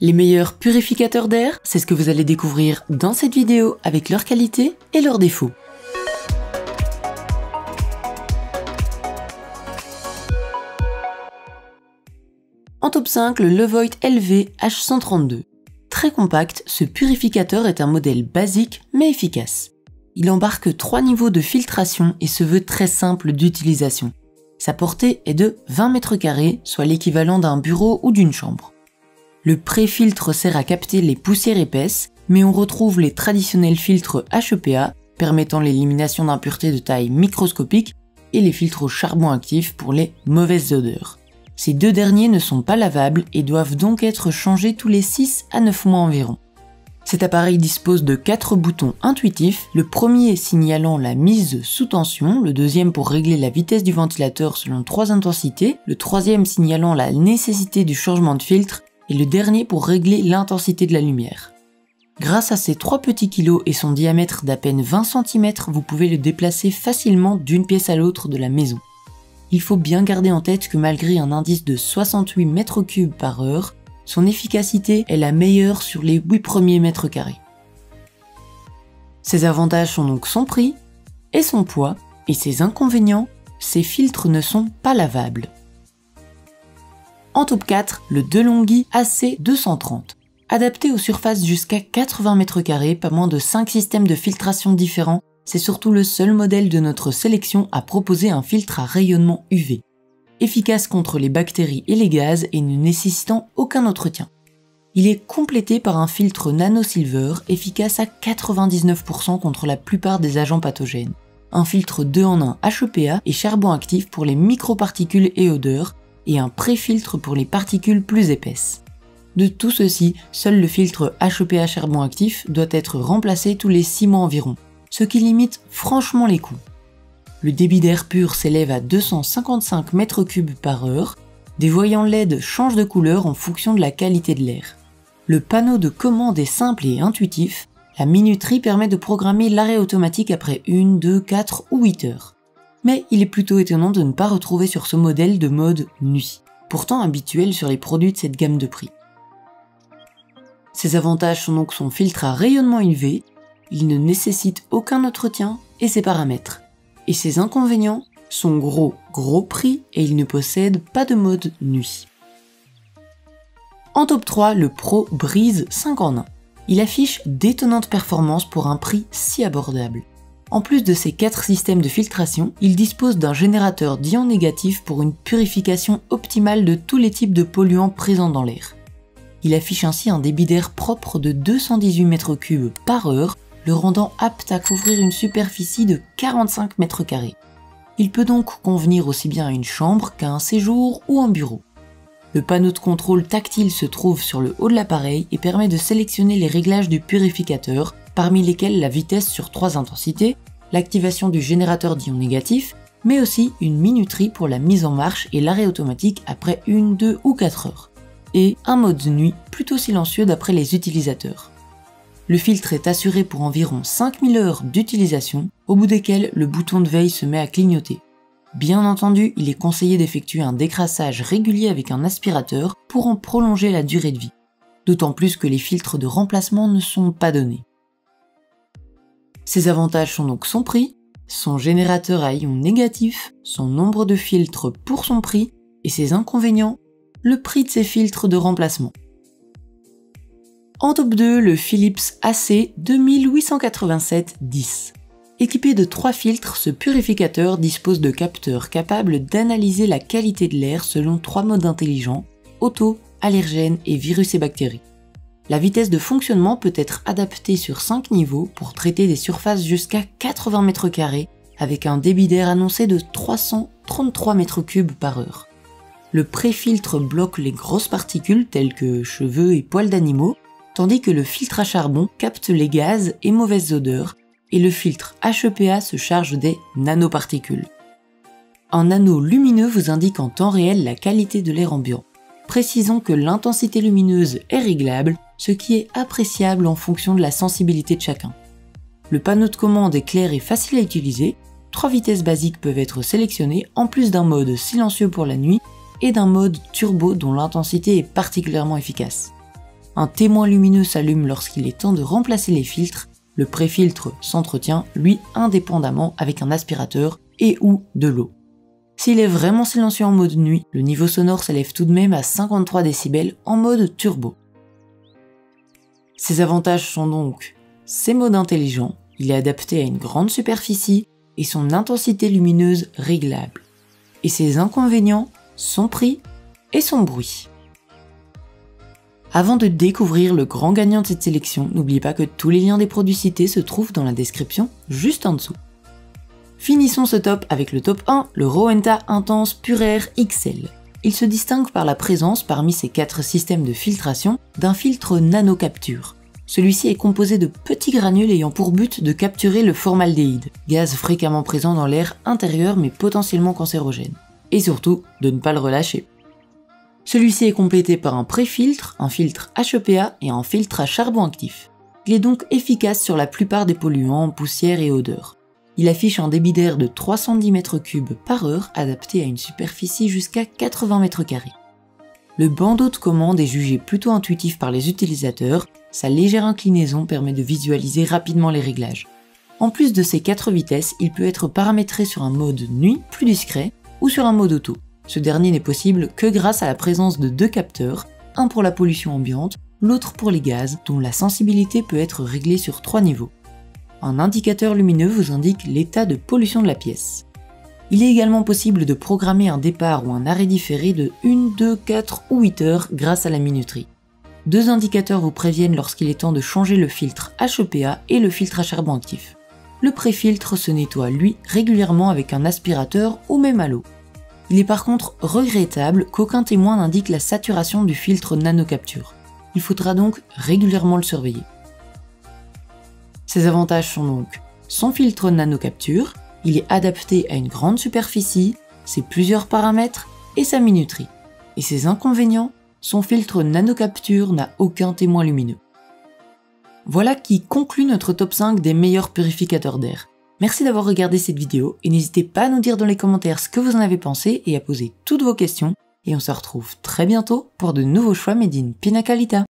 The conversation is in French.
Les meilleurs purificateurs d'air, c'est ce que vous allez découvrir dans cette vidéo avec leurs qualités et leurs défauts. En top 5, le Levoit LV H132. Très compact, ce purificateur est un modèle basique mais efficace. Il embarque 3 niveaux de filtration et se veut très simple d'utilisation. Sa portée est de 20 m², soit l'équivalent d'un bureau ou d'une chambre. Le pré-filtre sert à capter les poussières épaisses, mais on retrouve les traditionnels filtres HEPA, permettant l'élimination d'impuretés de taille microscopique, et les filtres au charbon actif pour les mauvaises odeurs. Ces deux derniers ne sont pas lavables et doivent donc être changés tous les 6 à 9 mois environ. Cet appareil dispose de 4 boutons intuitifs, le premier signalant la mise sous tension, le deuxième pour régler la vitesse du ventilateur selon 3 intensités, le troisième signalant la nécessité du changement de filtre, et le dernier pour régler l'intensité de la lumière. Grâce à ses 3 petits kilos et son diamètre d'à peine 20 cm, vous pouvez le déplacer facilement d'une pièce à l'autre de la maison. Il faut bien garder en tête que malgré un indice de 68 m3 par heure, son efficacité est la meilleure sur les 8 premiers mètres carrés. Ses avantages sont donc son prix et son poids, et ses inconvénients, ses filtres ne sont pas lavables. En top 4, le DeLonghi AC230. Adapté aux surfaces jusqu'à 80 m², pas moins de 5 systèmes de filtration différents, c'est surtout le seul modèle de notre sélection à proposer un filtre à rayonnement UV. Efficace contre les bactéries et les gaz et ne nécessitant aucun entretien. Il est complété par un filtre Nano Silver efficace à 99% contre la plupart des agents pathogènes. Un filtre 2 en 1 HEPA et charbon actif pour les microparticules et odeurs, et un pré-filtre pour les particules plus épaisses. De tout ceci, seul le filtre HEPA charbon actif doit être remplacé tous les 6 mois environ, ce qui limite franchement les coûts. Le débit d'air pur s'élève à 255 m3 par heure, des voyants LED changent de couleur en fonction de la qualité de l'air. Le panneau de commande est simple et intuitif, la minuterie permet de programmer l'arrêt automatique après 1, 2, 4 ou 8 heures. Mais il est plutôt étonnant de ne pas retrouver sur ce modèle de mode nuit, pourtant habituel sur les produits de cette gamme de prix. Ses avantages sont donc son filtre à rayonnement UV, il ne nécessite aucun entretien et ses paramètres. Et ses inconvénients, son gros prix et il ne possède pas de mode nuit. En top 3, le Pro Breeze 5 en 1. Il affiche d'étonnantes performances pour un prix si abordable. En plus de ces 4 systèmes de filtration, il dispose d'un générateur d'ions négatifs pour une purification optimale de tous les types de polluants présents dans l'air. Il affiche ainsi un débit d'air propre de 218 m3 par heure, le rendant apte à couvrir une superficie de 45 m². Il peut donc convenir aussi bien à une chambre qu'à un séjour ou un bureau. Le panneau de contrôle tactile se trouve sur le haut de l'appareil et permet de sélectionner les réglages du purificateur, parmi lesquels la vitesse sur 3 intensités, l'activation du générateur d'ions négatifs, mais aussi une minuterie pour la mise en marche et l'arrêt automatique après 1, 2 ou 4 heures, et un mode nuit plutôt silencieux d'après les utilisateurs. Le filtre est assuré pour environ 5000 heures d'utilisation, au bout desquelles le bouton de veille se met à clignoter. Bien entendu, il est conseillé d'effectuer un décrassage régulier avec un aspirateur pour en prolonger la durée de vie, d'autant plus que les filtres de remplacement ne sont pas donnés. Ses avantages sont donc son prix, son générateur à ions négatifs, son nombre de filtres pour son prix, et ses inconvénients, le prix de ses filtres de remplacement. En top 2, le Philips AC2887-10. Équipé de 3 filtres, ce purificateur dispose de capteurs capables d'analyser la qualité de l'air selon 3 modes intelligents, auto, allergènes et virus et bactéries. La vitesse de fonctionnement peut être adaptée sur 5 niveaux pour traiter des surfaces jusqu'à 80 m² avec un débit d'air annoncé de 333 m3 par heure. Le pré-filtre bloque les grosses particules telles que cheveux et poils d'animaux, tandis que le filtre à charbon capte les gaz et mauvaises odeurs, et le filtre HEPA se charge des nanoparticules. Un anneau lumineux vous indique en temps réel la qualité de l'air ambiant. Précisons que l'intensité lumineuse est réglable, ce qui est appréciable en fonction de la sensibilité de chacun. Le panneau de commande est clair et facile à utiliser, 3 vitesses basiques peuvent être sélectionnées en plus d'un mode silencieux pour la nuit et d'un mode turbo dont l'intensité est particulièrement efficace. Un témoin lumineux s'allume lorsqu'il est temps de remplacer les filtres. Le pré-filtre s'entretient, lui, indépendamment avec un aspirateur et ou de l'eau. S'il est vraiment silencieux en mode nuit, le niveau sonore s'élève tout de même à 53 décibels en mode turbo. Ses avantages sont donc ses modes intelligents, il est adapté à une grande superficie et son intensité lumineuse réglable. Et ses inconvénients, son prix et son bruit. Avant de découvrir le grand gagnant de cette sélection, n'oubliez pas que tous les liens des produits cités se trouvent dans la description juste en dessous. Finissons ce top avec le top 1, le Rowenta Intense Pure Air XL. Il se distingue par la présence, parmi ses 4 systèmes de filtration, d'un filtre nano-capture. Celui-ci est composé de petits granules ayant pour but de capturer le formaldéhyde, gaz fréquemment présent dans l'air intérieur mais potentiellement cancérogène. Et surtout, de ne pas le relâcher. Celui-ci est complété par un pré-filtre, un filtre HEPA et un filtre à charbon actif. Il est donc efficace sur la plupart des polluants, poussières et odeurs. Il affiche un débit d'air de 310 m3 par heure adapté à une superficie jusqu'à 80 m². Le bandeau de commande est jugé plutôt intuitif par les utilisateurs, sa légère inclinaison permet de visualiser rapidement les réglages. En plus de ses 4 vitesses, il peut être paramétré sur un mode nuit plus discret ou sur un mode auto. Ce dernier n'est possible que grâce à la présence de 2 capteurs, un pour la pollution ambiante, l'autre pour les gaz, dont la sensibilité peut être réglée sur 3 niveaux. Un indicateur lumineux vous indique l'état de pollution de la pièce. Il est également possible de programmer un départ ou un arrêt différé de 1, 2, 4 ou 8 heures grâce à la minuterie. 2 indicateurs vous préviennent lorsqu'il est temps de changer le filtre HEPA et le filtre à charbon actif. Le pré-filtre se nettoie lui régulièrement avec un aspirateur ou même à l'eau. Il est par contre regrettable qu'aucun témoin n'indique la saturation du filtre nano-capture. Il faudra donc régulièrement le surveiller. Ses avantages sont donc son filtre nano-capture, il est adapté à une grande superficie, ses plusieurs paramètres et sa minuterie. Et ses inconvénients, son filtre nano-capture n'a aucun témoin lumineux. Voilà qui conclut notre top 5 des meilleurs purificateurs d'air. Merci d'avoir regardé cette vidéo et n'hésitez pas à nous dire dans les commentaires ce que vous en avez pensé et à poser toutes vos questions. Et on se retrouve très bientôt pour de nouveaux choix made in Pina Colada.